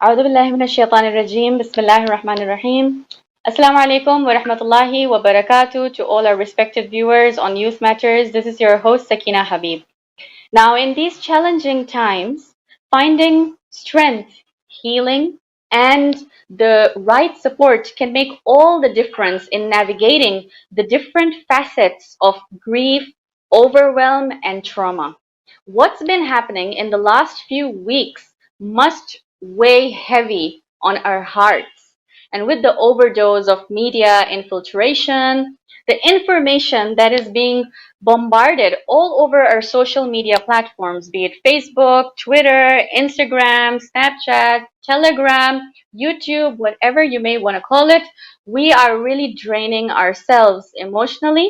أعوذ بالله من الشيطان الرجيم بسم الله الرحمن الرحيم Assalamu alaikum wa rahmatullahi wa barakatuh to all our respected viewers on Youth Matters. This is your host Sakina Habib. Now, in these challenging times, finding strength, healing, and the right support can make all the difference in navigating the different facets of grief, overwhelm, and trauma. What's been happening in the last few weeks must weigh heavy on our hearts. And with the overdose of media infiltration, the information that is being bombarded all over our social media platforms, be it Facebook, Twitter, Instagram, Snapchat, Telegram, YouTube, whatever you may want to call it, we are really draining ourselves emotionally,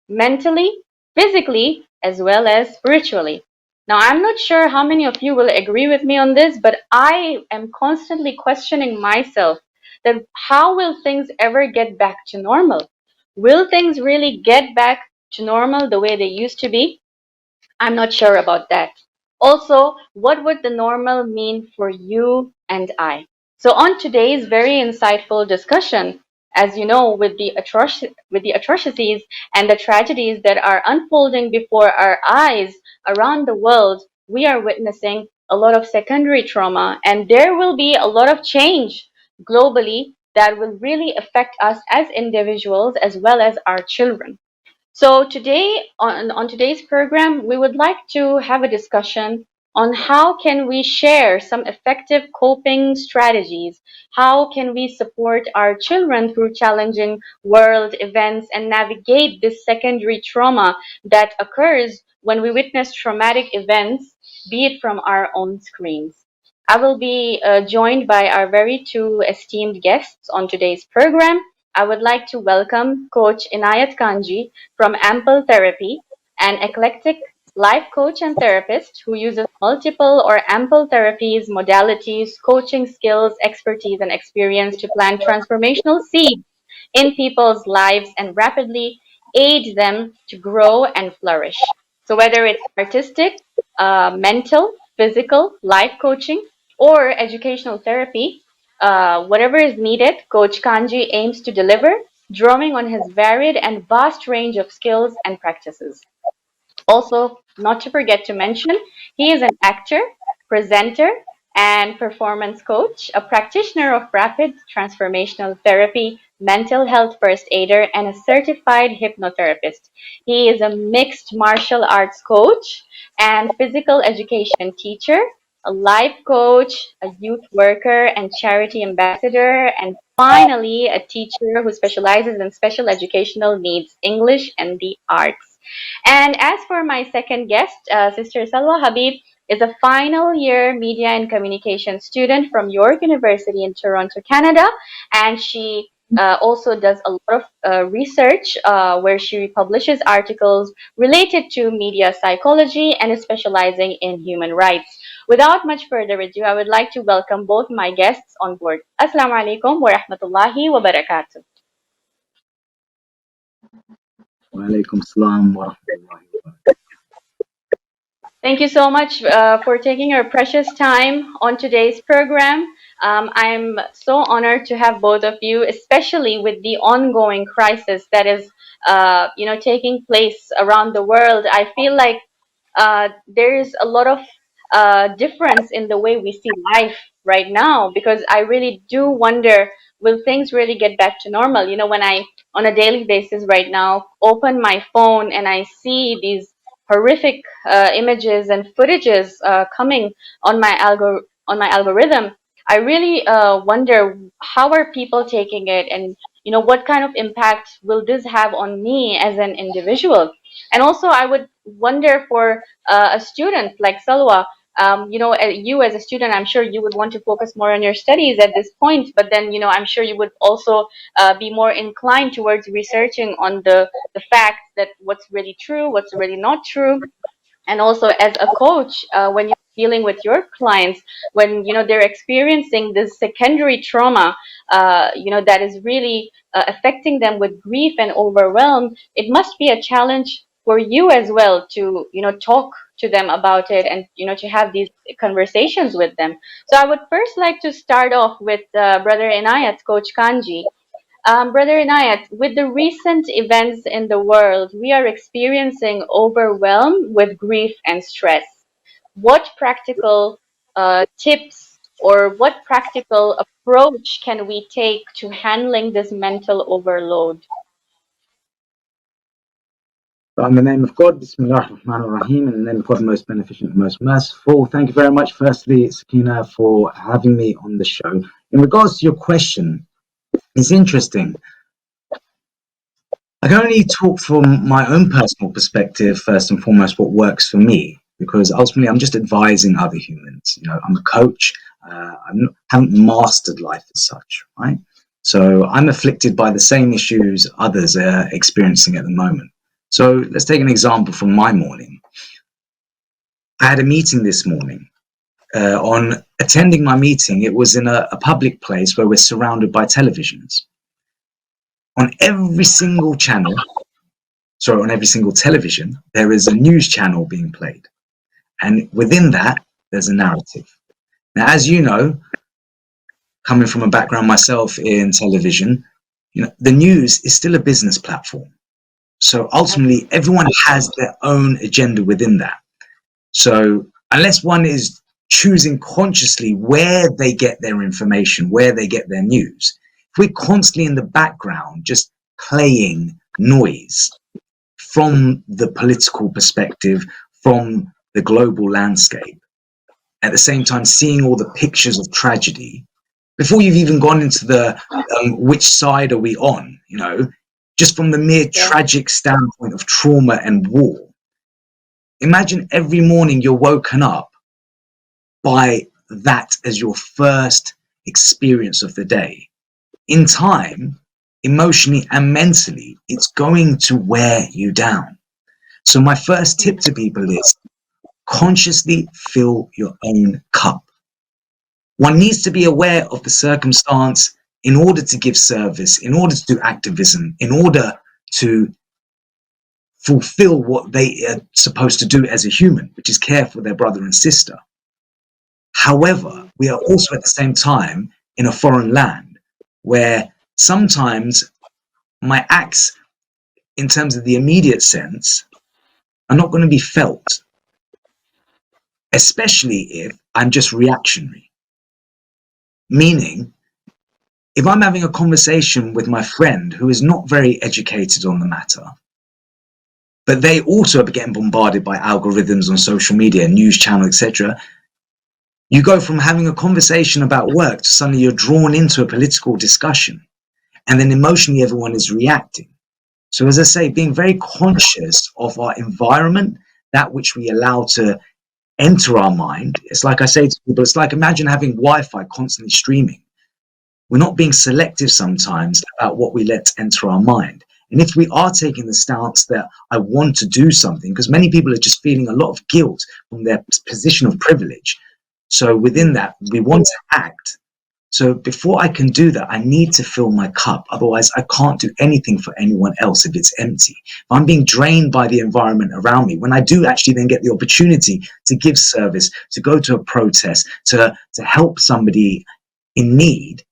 mentally, physically, as well as spiritually. Now, I'm not sure how many of you will agree with me on this, but I am constantly questioning myself that how will things ever get back to normal? Will things really get back to normal the way they used to be? I'm not sure about that. Also, what would the normal mean for you and I? So on today's very insightful discussion, as you know, with the atrocities and the tragedies that are unfolding before our eyes around the world, we are witnessing a lot of secondary trauma, and there will be a lot of change globally that will really affect us as individuals as well as our children. So today, on today's program, we would like to have a discussion on how can we share some effective coping strategies? How can we support our children through challenging world events and navigate this secondary trauma that occurs when we witness traumatic events, be it from our own screens? I will be joined by our very two esteemed guests on today's program. I would like to welcome Coach Inayat Kanji from Ample Therapy, an eclectic life coach and therapist who uses multiple or ample therapies, modalities, coaching skills, expertise, and experience to plant transformational seeds in people's lives and rapidly aid them to grow and flourish. So, whether it's artistic, mental, physical, life coaching, or educational therapy, whatever is needed, Coach Kanji aims to deliver, drawing on his varied and vast range of skills and practices. Also, not to forget to mention, he is an actor, presenter, and performance coach, a practitioner of rapid transformational therapy, mental health first aider, and a certified hypnotherapist. He is a mixed martial arts coach and physical education teacher, a life coach, a youth worker, and charity ambassador, and finally, a teacher who specializes in special educational needs, English, and the arts. And as for my second guest, Sister Salwa Habib is a final year media and communication student from York University in Toronto, Canada. And she also does a lot of research where she publishes articles related to media psychology and is specializing in human rights. Without much further ado, I would like to welcome both my guests on board. Assalamu alaikum wa rahmatullahi wa barakatuh. Walaikum salam wa rahmatullahi. Thank you so much for taking your precious time on today's program. I'm so honored to have both of you, especially with the ongoing crisis that is, taking place around the world. I feel like there is a lot of difference in the way we see life right now because I really do wonder, will things really get back to normal? You know, when I, on a daily basis right now, open my phone and I see these horrific images and footages coming on my algorithm, I really wonder how are people taking it, and what kind of impact will this have on me as an individual? And also, I would wonder for a student like Salwa, you as a student, I'm sure you would want to focus more on your studies at this point, but then, I'm sure you would also be more inclined towards researching on the facts that what's really true, what's really not true. And also as a coach, when you're dealing with your clients, when they're experiencing this secondary trauma, that is really affecting them with grief and overwhelm, it must be a challenge for you as well to talk to them about it, and to have these conversations with them. So I would first like to start off with Brother Inayat, Coach Kanji. Brother Inayat, with the recent events in the world, we are experiencing overwhelm with grief and stress. What practical tips or what practical approach can we take to handling this mental overload? In the name of God, Bismillah ar-Rahman ar-Rahim, in the name of God, most beneficent and most merciful. Thank you very much, firstly, Sakina, for having me on the show. In regards to your question, it's interesting. I can only talk from my own personal perspective, first and foremost, what works for me, because ultimately I'm just advising other humans. I'm a coach. Haven't mastered life as such, right? So I'm afflicted by the same issues others are experiencing at the moment. So let's take an example from my morning. I had a meeting this morning. On attending my meeting, it was in a public place where we're surrounded by televisions. On every single channel, on every single television, there is a news channel being played. And within that, there's a narrative. Now, as you know, coming from a background myself in television, the news is still a business platform. So ultimately, everyone has their own agenda within that. So unless one is choosing consciously where they get their information, where they get their news, if we're constantly in the background just playing noise from the political perspective, from the global landscape, at the same time seeing all the pictures of tragedy, before you've even gone into the which side are we on, just from the mere tragic standpoint of trauma and war. Imagine every morning you're woken up by that as your first experience of the day. In time, emotionally and mentally, it's going to wear you down. So my first tip to people is consciously fill your own cup. One needs to be aware of the circumstance in order to give service, in order to do activism, in order to fulfill what they are supposed to do as a human, which is care for their brother and sister. However, we are also at the same time in a foreign land where sometimes my acts, in terms of the immediate sense, are not going to be felt, especially if I'm just reactionary. Meaning, if I'm having a conversation with my friend who is not very educated on the matter, but they also are getting bombarded by algorithms on social media, news channel, etc., you go from having a conversation about work to suddenly you're drawn into a political discussion, and then emotionally everyone is reacting. So as I say, being very conscious of our environment, that which we allow to enter our mind. It's like I say to people, it's like imagine having Wi-Fi constantly streaming. We're not being selective sometimes about what we let enter our mind. And if we are taking the stance that I want to do something, because many people are just feeling a lot of guilt from their position of privilege. So within that, we want to act. So before I can do that, I need to fill my cup. Otherwise, I can't do anything for anyone else if it's empty. If I'm being drained by the environment around me, when I do actually then get the opportunity to give service, to go to a protest, to help somebody in need,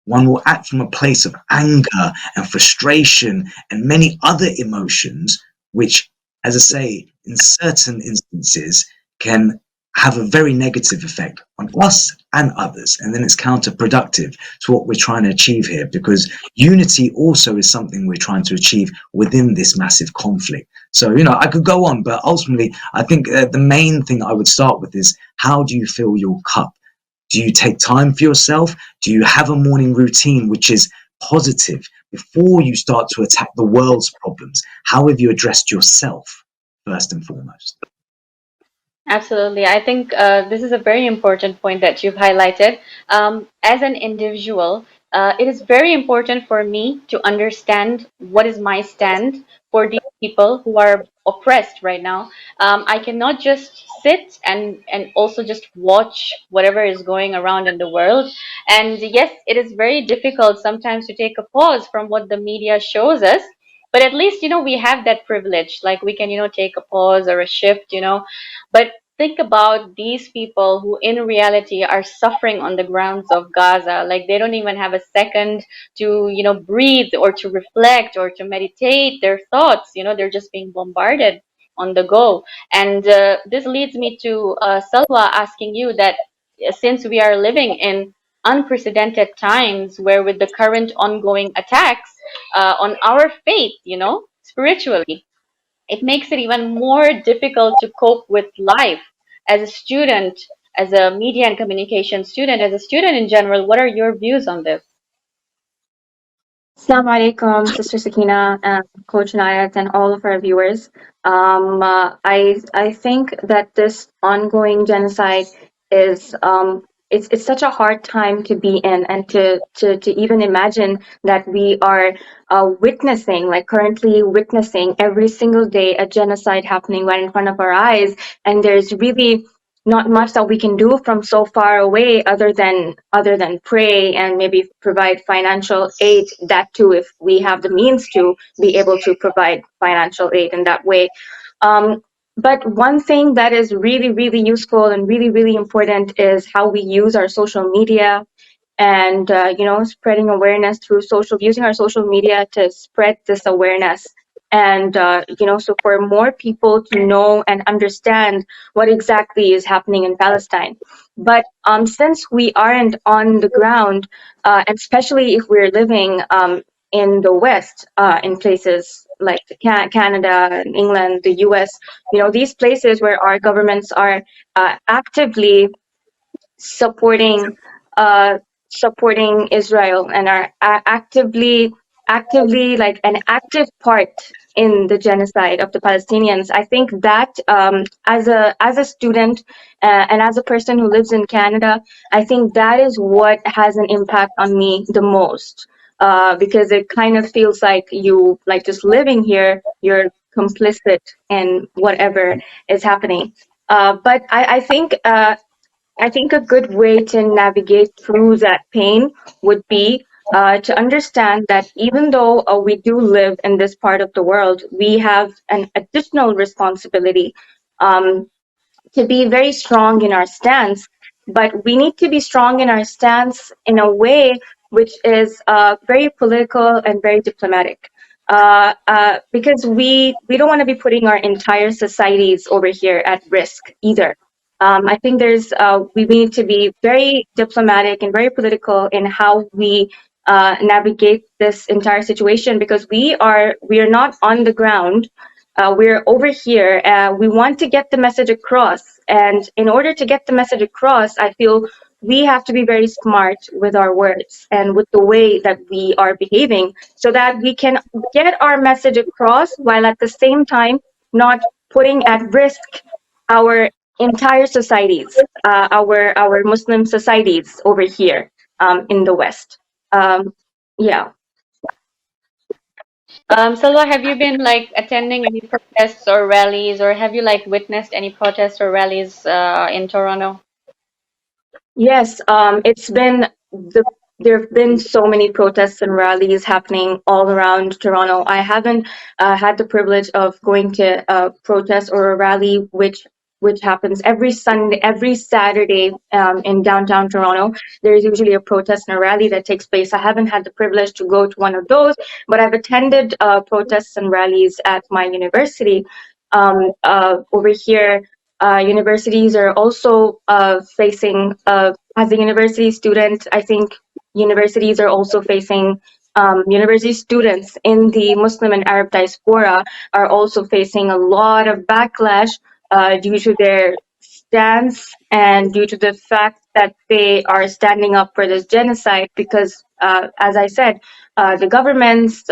one will act from a place of anger and frustration and many other emotions, which, as I say, in certain instances can have a very negative effect on us and others. And then it's counterproductive to what we're trying to achieve here, because unity also is something we're trying to achieve within this massive conflict. So, I could go on, but ultimately, I think the main thing I would start with is, how do you fill your cup? Do you take time for yourself? Do you have a morning routine which is positive before you start to attack the world's problems? How have you addressed yourself first and foremost? Absolutely. I think this is a very important point that you've highlighted. As an individual, it is very important for me to understand what is my stand for these people who are oppressed right now. I cannot just sit and also just watch whatever is going around in the world. And yes, it is very difficult sometimes to take a pause from what the media shows us, But at least, we have that privilege. Like we can, take a pause or a shift, But think about these people who in reality are suffering on the grounds of Gaza. Like they don't even have a second to, breathe or to reflect or to meditate their thoughts. They're just being bombarded on the go. And this leads me to Salwa asking you that since we are living in unprecedented times where with the current ongoing attacks on our faith, spiritually, it makes it even more difficult to cope with life as a student, as a media and communication student, as a student in general. What are your views on this? Assalamu alaikum, Sister Sakina and Coach Nayat and all of our viewers. I think that this ongoing genocide is it's such a hard time to be in, and to even imagine that we are witnessing, like currently witnessing every single day a genocide happening right in front of our eyes, and there's really not much that we can do from so far away other than pray and maybe provide financial aid, that too if we have the means to be able to provide financial aid in that way. But one thing that is really, really useful and really, really important is how we use our social media, and spreading awareness through using our social media to spread this awareness, and so for more people to know and understand what exactly is happening in Palestine. But since we aren't on the ground, and especially if we're living in the West, in places like Canada, England, the US, these places where our governments are actively supporting uh, supporting Israel, and are actively like an active part in the genocide of the Palestinians. I think that as a student, and as a person who lives in Canada, I think that is what has an impact on me the most, because it kind of feels like you, like, just living here, you're complicit in whatever is happening. But I think a good way to navigate through that pain would be to understand that even though we do live in this part of the world, we have an additional responsibility. Um, to be very strong in our stance, but we need to be strong in our stance in a way which is very political and very diplomatic. Because we don't want to be putting our entire societies over here at risk either. I think we need to be very diplomatic and very political in how we navigate this entire situation, because we are not on the ground, we're over here. We want to get the message across. And in order to get the message across, I feel we have to be very smart with our words and with the way that we are behaving, so that we can get our message across while at the same time not putting at risk our entire societies, our Muslim societies over here in the West. Um, yeah. Salwa, have you been like attending any protests or rallies, or have you like witnessed any protests or rallies in Toronto? Yes, there have been so many protests and rallies happening all around Toronto. I haven't had the privilege of going to a protest or a rally which happens every Sunday, every Saturday, in downtown Toronto. There's usually a protest and a rally that takes place. I haven't had the privilege to go to one of those, but I've attended protests and rallies at my university. Over here, universities are also facing, as a university student, I think universities are also facing, university students in the Muslim and Arab diaspora are also facing a lot of backlash due to their stance and due to the fact that they are standing up for this genocide. Because, as I said, the governments,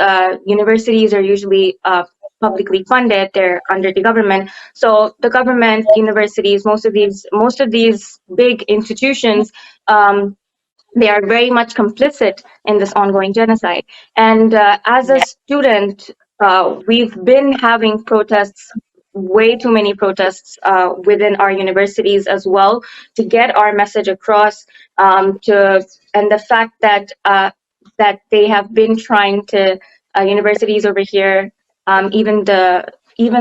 universities are usually publicly funded, they're under the government. So the government, universities, most of these big institutions, um, they are very much complicit in this ongoing genocide. And as a student, we've been having protests, way too many protests within our universities as well, to get our message across. And the fact that they have been trying to universities over here, even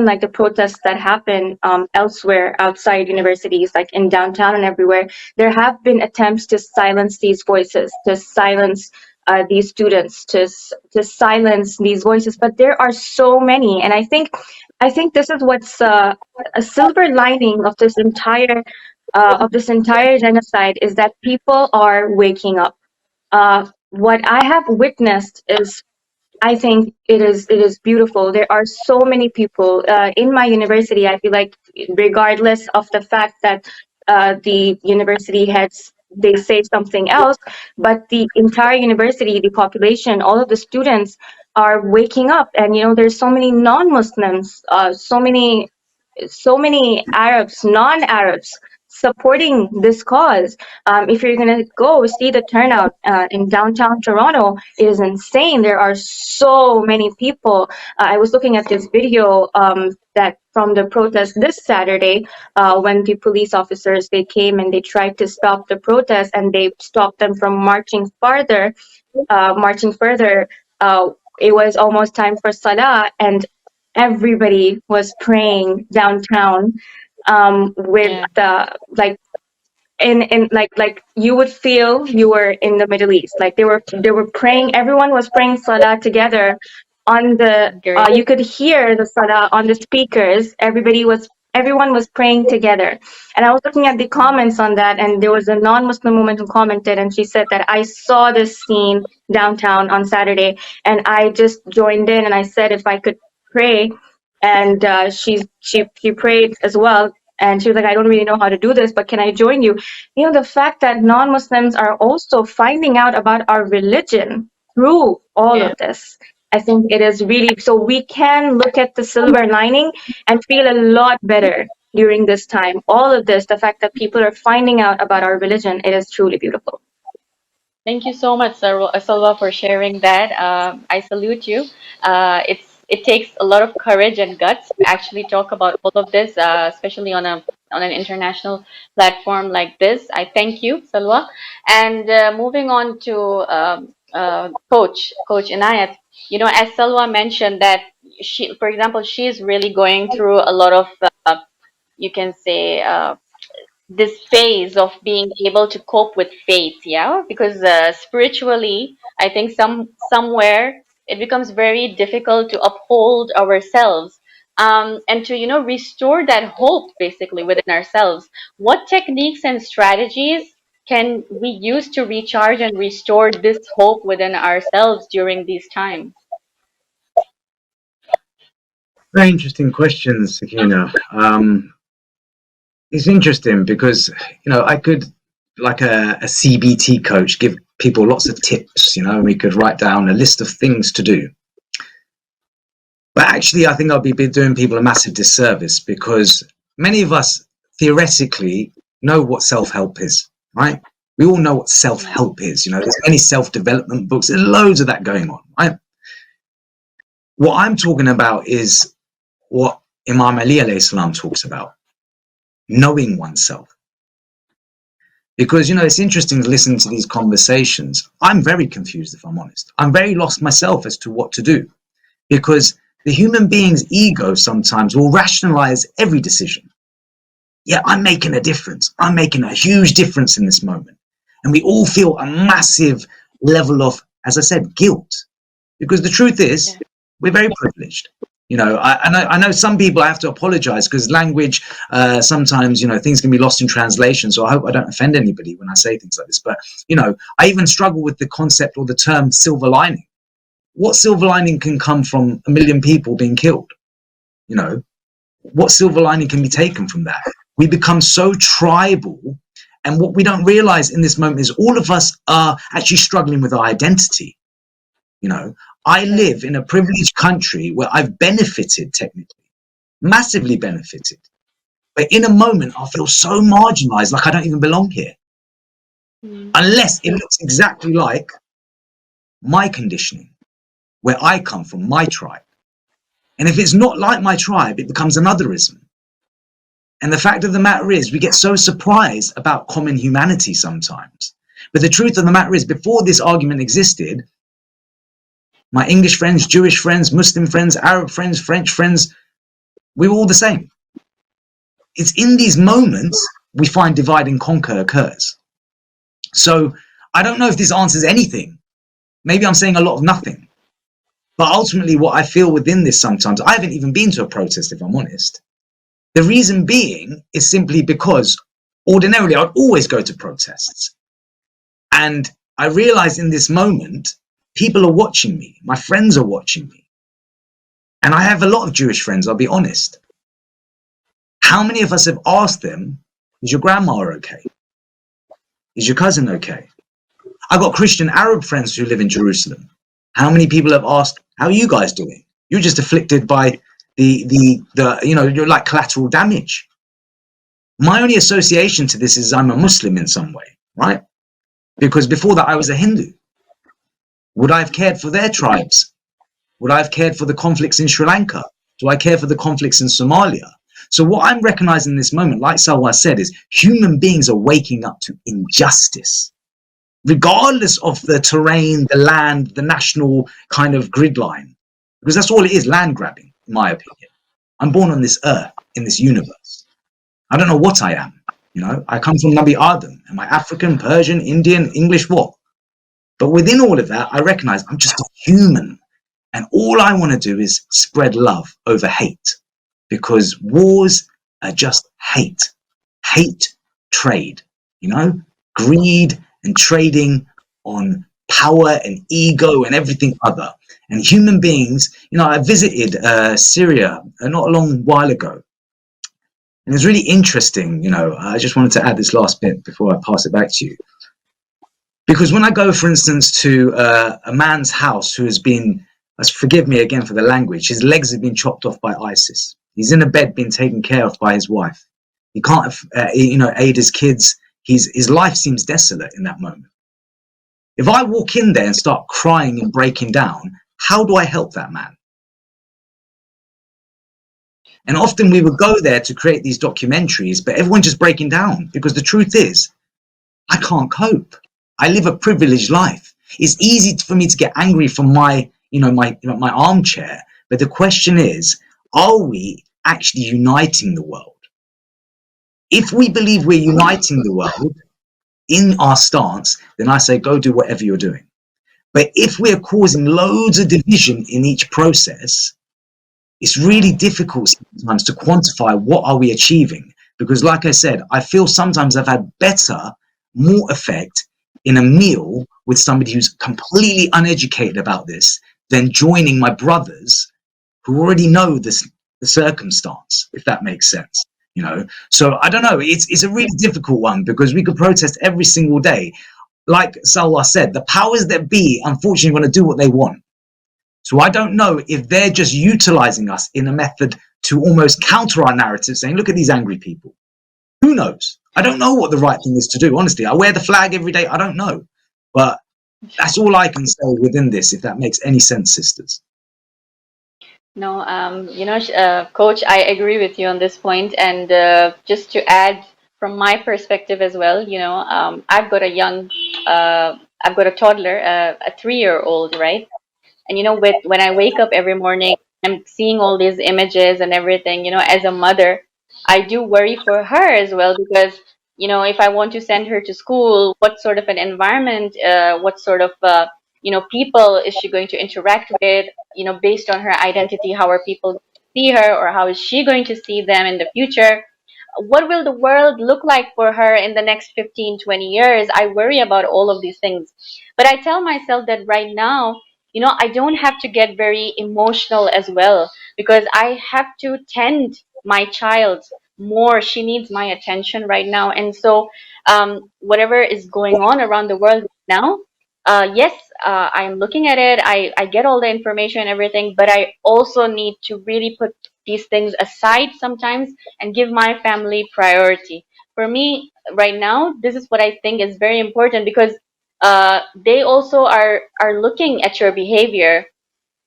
like the protests that happen elsewhere outside universities, like in downtown and everywhere, there have been attempts to silence these voices, to silence these students, to silence these voices. But there are so many, and I think this is what's a silver lining of this entire genocide, is that people are waking up. What I have witnessed is, I think it is beautiful. There are so many people in my university. I feel like, regardless of the fact that the university heads, they say something else, but the entire university, the population, all of the students are waking up. And there's so many non-Muslims, so many Arabs, non-Arabs supporting this cause. If you're going to go see the turnout in downtown Toronto, it is insane. There are so many people. I was looking at this video that from the protest this Saturday, when the police officers, they came and they tried to stop the protest, and they stopped them from marching farther. Marching further, it was almost time for Salah, and everybody was praying downtown, with Yeah. the like in like you would feel you were in the Middle East. Like they were praying. Everyone was praying Salah together. Great. You could hear the Salah on the speakers. Everyone was praying together. And I was looking at the comments on that, and there was a non-Muslim woman who commented, and she said that, I saw this scene downtown on Saturday, and I just joined in, and I said if I could pray. And she prayed as well, and she was like, I don't really know how to do this, but can I join you? The fact that non-Muslims are also finding out about our religion through all Yeah. of this, I think it is really, so we can look at the silver lining and feel a lot better during this time. All of this, the fact that people are finding out about our religion, it is truly beautiful. Thank you so much, Salwa, for sharing that. I salute you. It takes a lot of courage and guts to actually talk about all of this, especially on an international platform like this. I thank you, Salwa. And moving on to Coach Inayat. As Salwa mentioned that for example, she is really going through a lot of you can say this phase of being able to cope with faith, yeah, because spiritually I think somewhere it becomes very difficult to uphold ourselves, and to restore that hope basically within ourselves. What techniques and strategies can we use to recharge and restore this hope within ourselves during these times? Very interesting questions, Sakina. It's interesting because I could, like a CBT coach, give people lots of tips. And we could write down a list of things to do. But actually, I think I'll be doing people a massive disservice, because many of us theoretically know what self-help is, right? We all know what self-help is. There's many self-development books. There's loads of that going on, right? What I'm talking about is what Imam Ali alayhi salam talks about, knowing oneself. Because, it's interesting to listen to these conversations. I'm very confused, if I'm honest. I'm very lost myself as to what to do, because the human being's ego sometimes will rationalize every decision. Yeah, I'm making a difference. I'm making a huge difference in this moment. And we all feel a massive level of, as I said, guilt. Because the truth is, we're very privileged. I know some people, I have to apologize, because language, sometimes, things can be lost in translation. So I hope I don't offend anybody when I say things like this. But, I even struggle with the concept or the term silver lining. What silver lining can come from 1 million people being killed? What silver lining can be taken from that? We become so tribal. And what we don't realize in this moment is all of us are actually struggling with our identity. I live in a privileged country where I've benefited, technically, massively benefited. But in a moment, I feel so marginalized, like I don't even belong here. Unless it looks exactly like my conditioning, where I come from, my tribe. And if it's not like my tribe, it becomes an otherism. And the fact of the matter is, we get so surprised about common humanity sometimes. But the truth of the matter is, before this argument existed, My English friends, Jewish friends, Muslim friends, Arab friends, French friends, we were all the same. It's in these moments we find divide and conquer occurs. So I don't know if this answers anything. Maybe I'm saying a lot of nothing. But ultimately, what I feel within this sometimes, I haven't even been to a protest, if I'm honest. The reason being is simply because ordinarily I'd always go to protests. And I realize in this moment, people are watching me. My friends are watching me. And I have a lot of Jewish friends, I'll be honest. How many of us have asked them, is your grandma okay? Is your cousin okay? I've got Christian Arab friends who live in Jerusalem. How many people have asked, how are you guys doing? You're just afflicted by the you're like collateral damage. My only association to this is I'm a Muslim in some way, right? Because before that I was a Hindu. Would I have cared for their tribes? Would I have cared for the conflicts in Sri Lanka? Do I care for the conflicts in Somalia? So what I'm recognizing in this moment, like Salwa said, is human beings are waking up to injustice, regardless of the terrain, the land, the national kind of grid line, because that's all it is, land grabbing, in my opinion. I'm born on this earth, in this universe. I don't know what I am. I come from Nabi Adam. Am I African, Persian, Indian, English, what? But within all of that, I recognize I'm just a human. And all I want to do is spread love over hate, because wars are just hate. Hate, trade, greed and trading on power and ego and everything other. And human beings, I visited Syria not a long while ago. And it's really interesting, I just wanted to add this last bit before I pass it back to you. Because when I go, for instance, to a man's house who has been, forgive me again for the language, his legs have been chopped off by ISIS. He's in a bed being taken care of by his wife. He can't, aid his kids. His life seems desolate in that moment. If I walk in there and start crying and breaking down, how do I help that man? And often we would go there to create these documentaries, but everyone's just breaking down, because the truth is, I can't cope. I live a privileged life. It's easy for me to get angry from my armchair, but the question is, are we actually uniting the world? If we believe we're uniting the world in our stance, then I say go do whatever you're doing. But if we're causing loads of division in each process, it's really difficult sometimes to quantify what are we achieving. Because like I said, I feel sometimes I've had more effect in a meal with somebody who's completely uneducated about this than joining my brothers who already know the circumstance, if that makes sense. So I don't know, it's a really difficult one, because we could protest every single day. Like Salwa said, the powers that be unfortunately are going to do what they want. So I don't know if they're just utilizing us in a method to almost counter our narrative, saying, look at these angry people. Who knows? I don't know what the right thing is to do, honestly. I wear the flag every day. I don't know. But that's all I can say within this, if that makes any sense, sisters. No, Coach, I agree with you on this point. And just to add from my perspective as well, I've got I've got a toddler, a 3-year-old, right? And when I wake up every morning, I'm seeing all these images and everything. As a mother, I do worry for her as well, because if I want to send her to school, what sort of an environment, what sort of people is she going to interact with? Based on her identity, how are people going to see her, or how is she going to see them in the future? What will the world look like for her in the next 15, 20 years? I worry about all of these things. But I tell myself that right now, I don't have to get very emotional as well, because I have to tend my child more. She needs my attention right now. And so, whatever is going on around the world now, yes, I'm looking at it. I get all the information and everything, but I also need to really put these things aside sometimes and give my family priority. For me, right now, this is what I think is very important, because they also are looking at your behavior.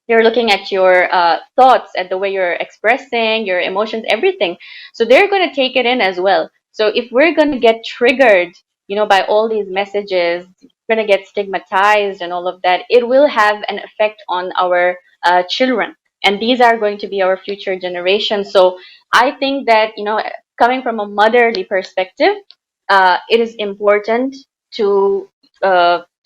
They're looking at your thoughts, at the way you're expressing your emotions, everything. So they're going to take it in as well. So if we're going to get triggered, by all these messages, going to get stigmatized and all of that, it will have an effect on our children. And these are going to be our future generations. So I think that, coming from a motherly perspective, it is important to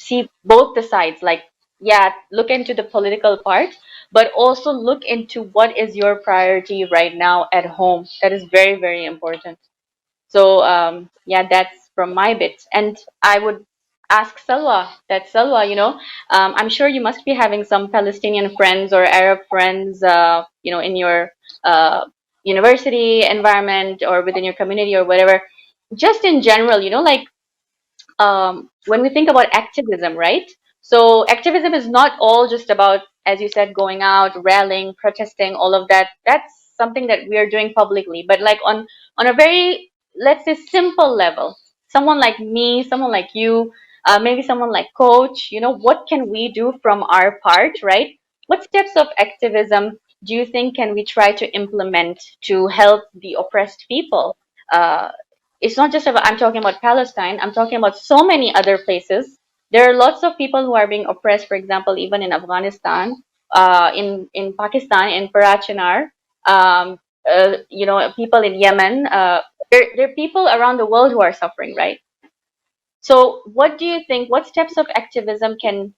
see both the sides. Like, yeah, look into the political part, but also look into what is your priority right now at home. That is very, very important. So yeah, that's from my bit. And I would ask Salwa that, Salwa, I'm sure you must be having some Palestinian friends or Arab friends, in your university environment or within your community or whatever. Just in general, like when we think about activism, right? So activism is not all just about, as you said, going out, rallying, protesting, all of that. That's something that we are doing publicly. But like on a very, let's say, simple level, someone like me, someone like you, maybe someone like Coach, what can we do from our part, right? What steps of activism do you think can we try to implement to help the oppressed people? Uh, it's not just about, I'm talking about Palestine, I'm talking about so many other places. There are lots of people who are being oppressed, for example, even in Afghanistan, in Pakistan, in Parachinar, people in Yemen. There are people around the world who are suffering, right? So what do you think, what steps of activism can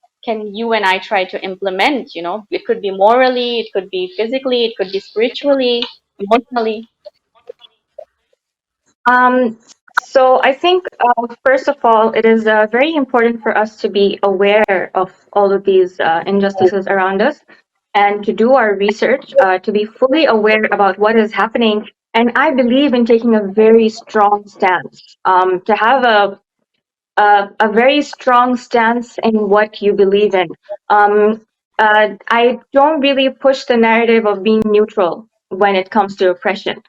you and I try to implement? It could be morally, it could be physically, it could be spiritually, emotionally. Um, so I think, first of all, it is very important for us to be aware of all of these injustices around us and to do our research, to be fully aware about what is happening. And I believe in taking a very strong stance, to have a very strong stance in what you believe in. I don't really push the narrative of being neutral when it comes to oppression,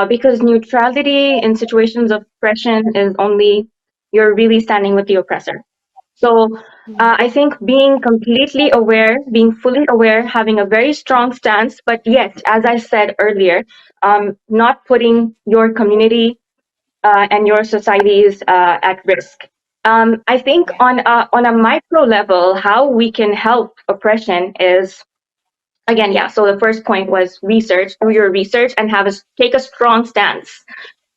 because neutrality in situations of oppression is only you're really standing with the oppressor. So I think being completely aware, being fully aware, having a very strong stance, but yet, as I said earlier, not putting your community and your societies at risk. I think Yeah. on a micro level, how we can help oppression is, again, yeah. So the first point was research, do your research, and take a strong stance.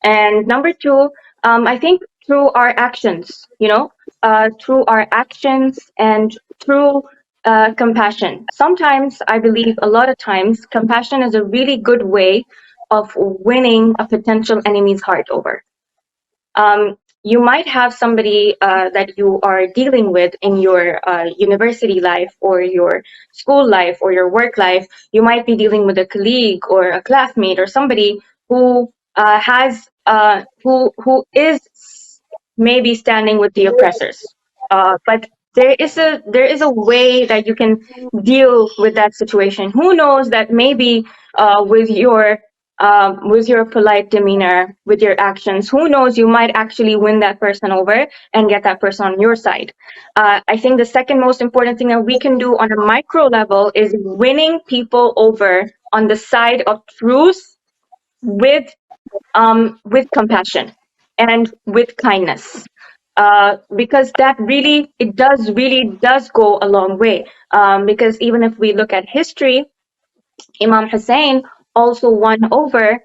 And number two, I think through our actions, through our actions and through compassion. Sometimes I believe a lot of times compassion is a really good way of winning a potential enemy's heart over. You might have somebody that you are dealing with in your university life or your school life or your work life. You might be dealing with a colleague or a classmate or somebody who who is maybe standing with the oppressors. But there is a way that you can deal with that situation. Who knows that maybe with your polite demeanor, with your actions, who knows, you might actually win that person over and get that person on your side. I think the second most important thing that we can do on a micro level is winning people over on the side of truth with compassion and with kindness. Because that really does go a long way. Because even if we look at history, Imam Hussein also won over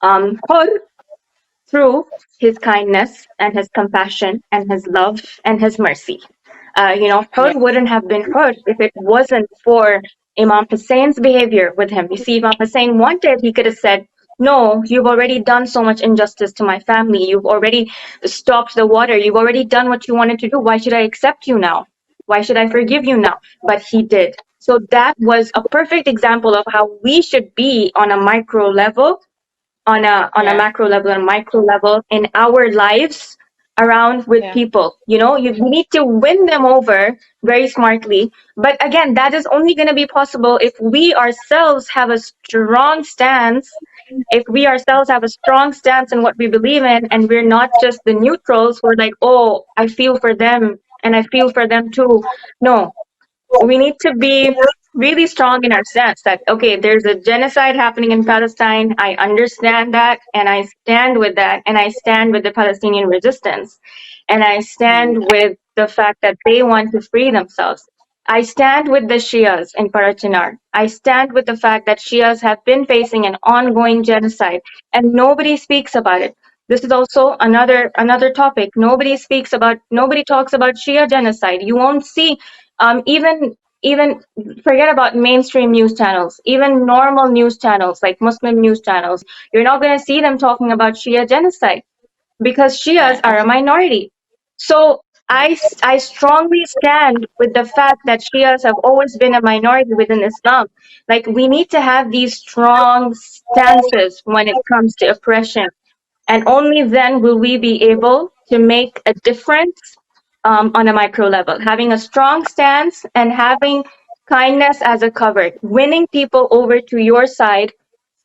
Hur through his kindness and his compassion and his love and his mercy. Hur Yeah. wouldn't have been Hur if it wasn't for Imam Hussein's behavior with him. You see, Imam Hussein wanted, he could have said, no, you've already done so much injustice to my family. You've already stopped the water. You've already done what you wanted to do. Why should I accept you now? Why should I forgive you now? But he did. So that was a perfect example of how we should be on a micro level, on a Yeah. macro level and micro level in our lives around with Yeah. people. You need to win them over very smartly. But again, that is only going to be possible if we ourselves have a strong stance. If we ourselves have a strong stance in what we believe in, and we're not just the neutrals who are like, oh, I feel for them and I feel for them too. No, we need to be really strong in our stance that, okay, there's a genocide happening in Palestine. I understand that and I stand with that, and I stand with the Palestinian resistance, and I stand with the fact that they want to free themselves. I stand with the Shias in Parachinar. I stand with the fact that Shias have been facing an ongoing genocide and nobody speaks about it. This is also another topic. Nobody talks about Shia genocide. You won't see even forget about mainstream news channels, even normal news channels like Muslim news channels. You're not going to see them talking about Shia genocide because Shias Yeah, are a minority. So I strongly stand with the fact that Shias have always been a minority within Islam. Like we need to have these strong stances when it comes to oppression, and only then will we be able to make a difference on a micro level. Having a strong stance and having kindness as a cover, winning people over to your side,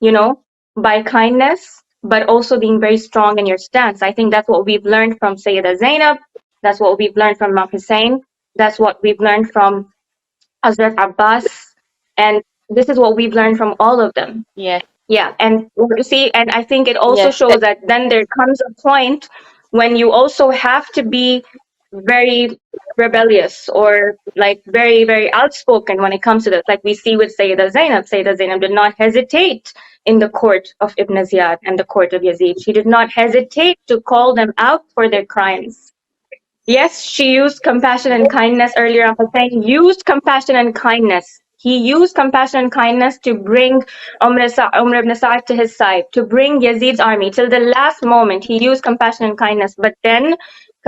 you know, by kindness, but also being very strong in your stance. I think that's what we've learned from Sayyida Zainab. That's what we've learned from Imam Hussein. That's what we've learned from Hazrat Abbas. And this is what we've learned from all of them. yes, Yeah, and you see, and I think it also yes, shows that then there comes a point when you also have to be very rebellious or like very, very outspoken when it comes to this. Like we see with Sayyida Zainab. Sayyida Zainab did not hesitate in the court of Ibn Ziyad and the court of Yazid. She did not hesitate to call them out for their crimes. Yes, she used compassion and kindness earlier. I was saying used compassion and kindness. He used compassion and kindness to bring Umar ibn Sa'd to his side, to bring Yazid's army. Till the last moment, he used compassion and kindness. But then,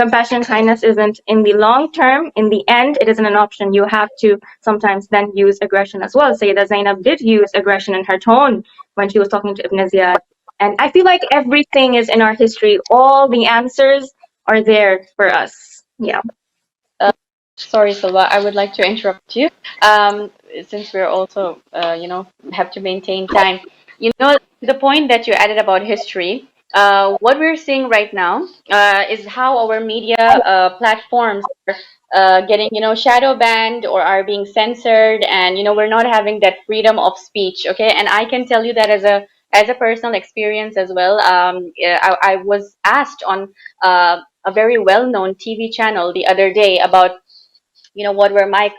compassion and kindness isn't in the long term. In the end, it isn't an option. You have to sometimes then use aggression as well. Sayyidah Zainab did use aggression in her tone when she was talking to Ibn Ziyad. And I feel like everything is in our history. All the answers are there for us. Yeah. uh, sorry, Silva, I would like to interrupt you. Since we're also, have to maintain time. The point that you added about history, what we're seeing right now is how our media platforms are getting, shadow banned or are being censored, and we're not having that freedom of speech. Okay, and I can tell you that as a personal experience as well. Yeah, I was asked on a very well-known TV channel the other day about what were my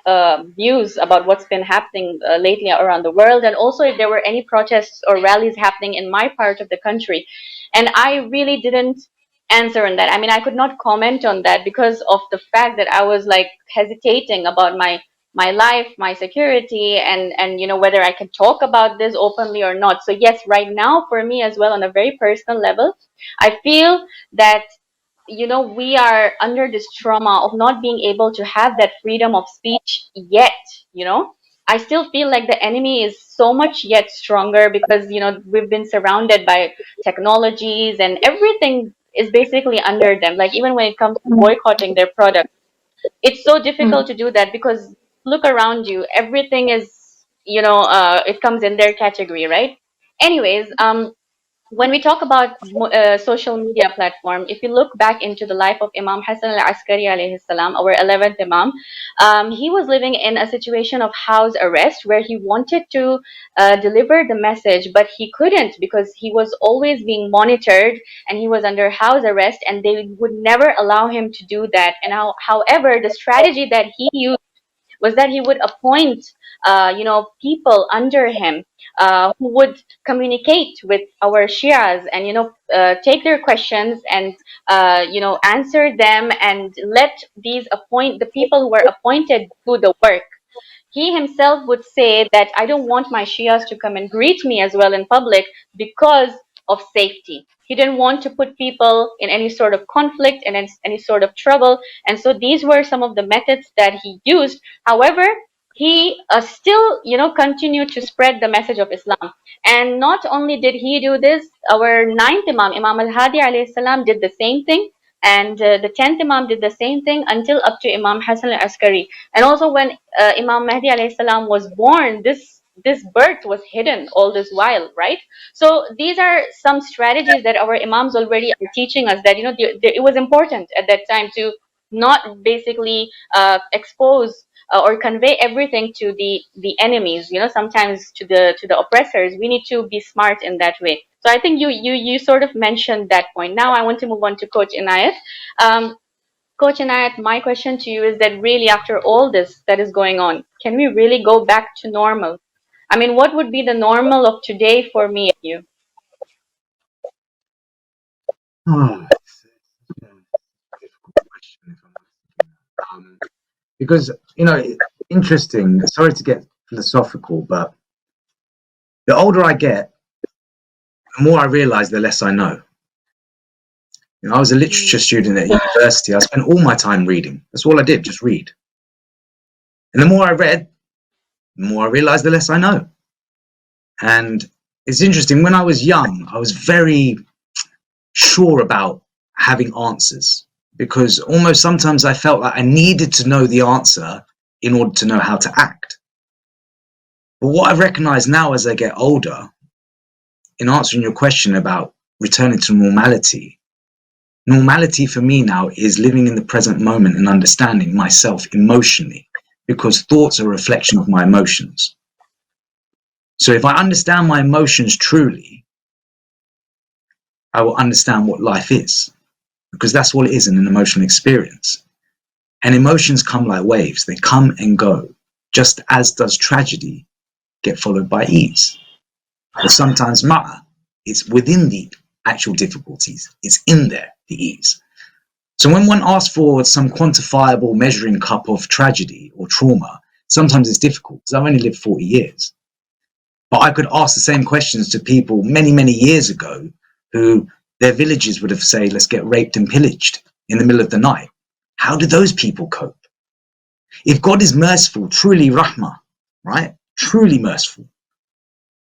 views about what's been happening lately around the world, and also if there were any protests or rallies happening in my part of the country. And I really didn't answer on that. I mean, I could not comment on that because of the fact that I was like hesitating about my life, my security, and whether I can talk about this openly or not. So yes, right now for me as well, on a very personal level, I feel that we are under this trauma of not being able to have that freedom of speech yet, you know. I still feel like the enemy is so much yet stronger because, we've been surrounded by technologies and everything is basically under them. Like even when it comes to boycotting their product, it's so difficult Mm. to do that because look around you, everything is, it comes in their category, right? Anyways, when we talk about social media platform, if you look back into the life of Imam Hassan al-Askari alayhi salam, our 11th Imam, he was living in a situation of house arrest where he wanted to deliver the message, but he couldn't because he was always being monitored and he was under house arrest, and they would never allow him to do that. And however, the strategy that he used was that he would appoint, people under him who would communicate with our Shias and, take their questions and, answer them and let the people who were appointed do the work. He himself would say that I don't want my Shias to come and greet me as well in public because of safety. He didn't want to put people in any sort of conflict and any sort of trouble. And so these were some of the methods that he used. However, he still, continued to spread the message of Islam. And not only did he do this, our ninth Imam, Imam al-Hadi alayhi salam, did the same thing. And the 10th Imam did the same thing until up to Imam Hassan al-Askari. And also when Imam Mahdi alayhi salam was born, this birth was hidden all this while, right? So these are some strategies that our Imams already are teaching us that it was important at that time to not basically expose or convey everything to the enemies. Sometimes to the oppressors. We need to be smart in that way. So I think you sort of mentioned that point. Now I want to move on to Coach Inayat. Um, Coach Anayat, my question to you is that really after all this that is going on, can we really go back to normal? I mean, what would be the normal of today for me and you? Oh, it's a difficult question, if I'm honest. Because, interesting. Sorry to get philosophical, but the older I get, the more I realize, the less I know. I was a literature Mm. student at university. I spent all my time reading. That's all I did, just read. And the more I read, the more I realized, the less I know. And it's interesting. When I was young, I was very sure about having answers because almost sometimes I felt like I needed to know the answer in order to know how to act. But what I've recognized now as I get older, in answering your question about returning to normality, normality for me now is living in the present moment and understanding myself emotionally because thoughts are a reflection of my emotions. So if I understand my emotions truly, I will understand what life is because that's what it is in an emotional experience. And emotions come like waves, they come and go, just as does tragedy get followed by ease. Or sometimes matter, it's within the actual difficulties, it's in there, the ease. So when one asks for some quantifiable measuring cup of tragedy or trauma, sometimes it's difficult because I've only lived 40 years. But I could ask the same questions to people many, many years ago who their villages would have said, let's get raped and pillaged in the middle of the night. How do those people cope? If God is merciful, truly rahmah, right? Truly merciful,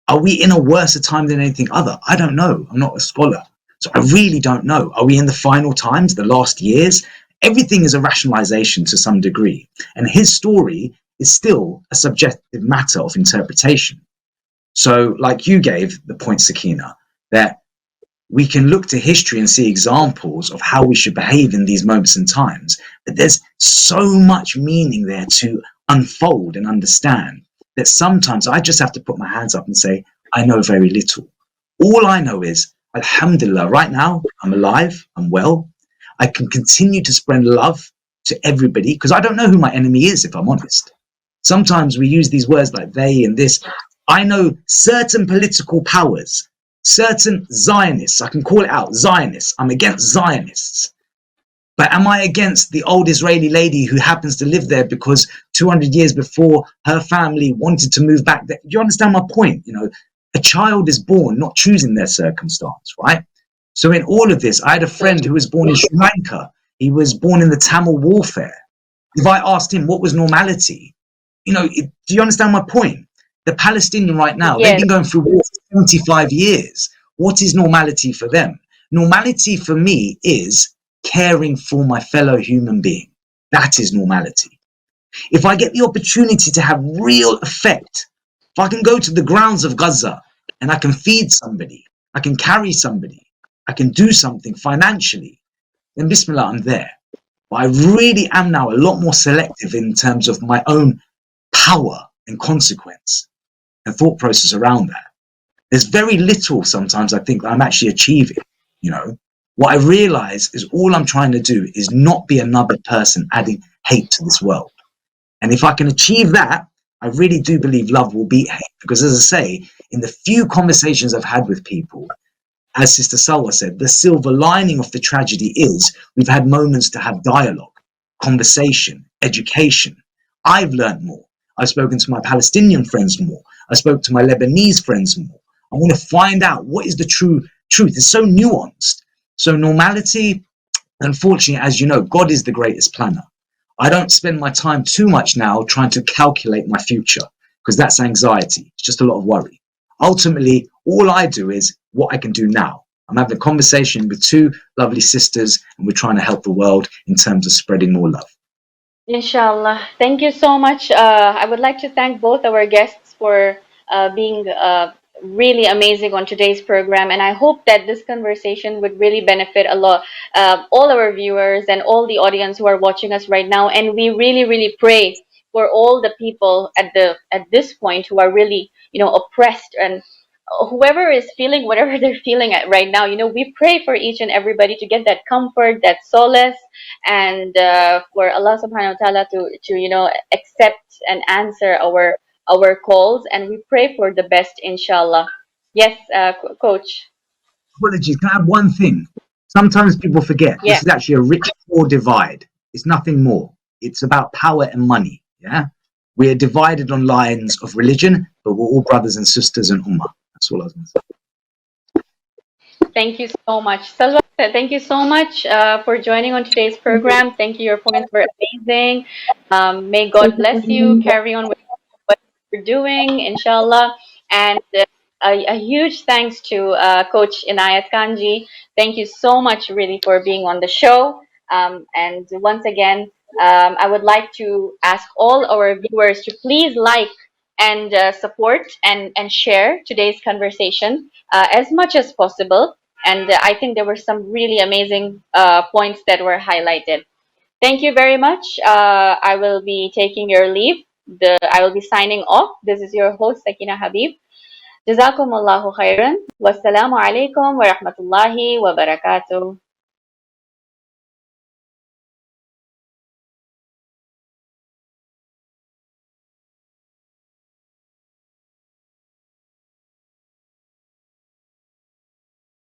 are we in a worse time than anything other? I don't know. I'm not a scholar. So I really don't know. Are we in the final times, the last years? Everything is a rationalization to some degree. And his story is still a subjective matter of interpretation. So, like you gave the point, Sakina, that we can look to history and see examples of how we should behave in these moments and times. But there's so much meaning there to unfold and understand that sometimes I just have to put my hands up and say, I know very little. All I know is, Alhamdulillah, right now, I'm alive, I'm well. I can continue to spread love to everybody because I don't know who my enemy is, if I'm honest. Sometimes we use these words like they and this. I know certain political powers, certain Zionists, I can call it out, Zionists. I'm against Zionists. But am I against the old Israeli lady who happens to live there because 200 years before her family wanted to move back there? Do you understand my point? A child is born not choosing their circumstance, right? So in all of this, I had a friend who was born in Sri Lanka. He was born in the Tamil warfare. If I asked him what was normality, do you understand my point? The Palestinian right now, they've Yes. been going through war for 75 years. What is normality for them? Normality for me is caring for my fellow human being. That is normality. If I get the opportunity to have real effect, if I can go to the grounds of Gaza and I can feed somebody, I can carry somebody, I can do something financially, then Bismillah, I'm there. But I really am now a lot more selective in terms of my own power and consequence and thought process around that. There's very little sometimes I think that I'm actually achieving. You know, what I realize is all I'm trying to do is not be another person adding hate to this world. And if I can achieve that, I really do believe love will beat hate. Because as I say, in the few conversations I've had with people, as Sister Salwa said, the silver lining of the tragedy is we've had moments to have dialogue, conversation, education. I've learned more. I've spoken to my Palestinian friends more. I spoke to my Lebanese friends more. I want to find out what is the true truth. It's so nuanced. So normality, unfortunately, as you know, God is the greatest planner. I don't spend my time too much now trying to calculate my future because that's anxiety. It's just a lot of worry. Ultimately, all I do is what I can do now. I'm having a conversation with two lovely sisters and we're trying to help the world in terms of spreading more love. Inshallah. Thank you so much. I would like to thank both our guests for being really amazing on today's program, and I hope that this conversation would really benefit a lot, all our viewers and all the audience who are watching us right now. And we really, really pray for all the people at this point who are really, oppressed and whoever is feeling whatever they're feeling at right now, we pray for each and everybody to get that comfort, that solace, and for Allah subhanahu wa ta'ala to accept and answer our calls, and we pray for the best, inshallah. Yes, coach. Apologies, can I add one thing? Sometimes people forget Yeah. this is actually a rich poor divide. It's nothing more. It's about power and money. Yeah, we are divided on lines of religion, but we're all brothers and sisters in ummah. That's all I was going to say. Thank you so much. Salwa, thank you so much for joining on today's program. Thank you. Your points were amazing. May God bless you. Carry on with what you're doing, inshallah. And a huge thanks to Coach Inayat Kanji. Thank you so much, really, for being on the show. And once again, I would like to ask all our viewers to please like and support and share today's conversation as much as possible. And I think there were some really amazing points that were highlighted. Thank you very much. I will be taking your leave. I will be signing off. This is your host, Sakina Habib. Jazakumullahu khairan. Wassalamu alaikum wa rahmatullahi wa barakatuh.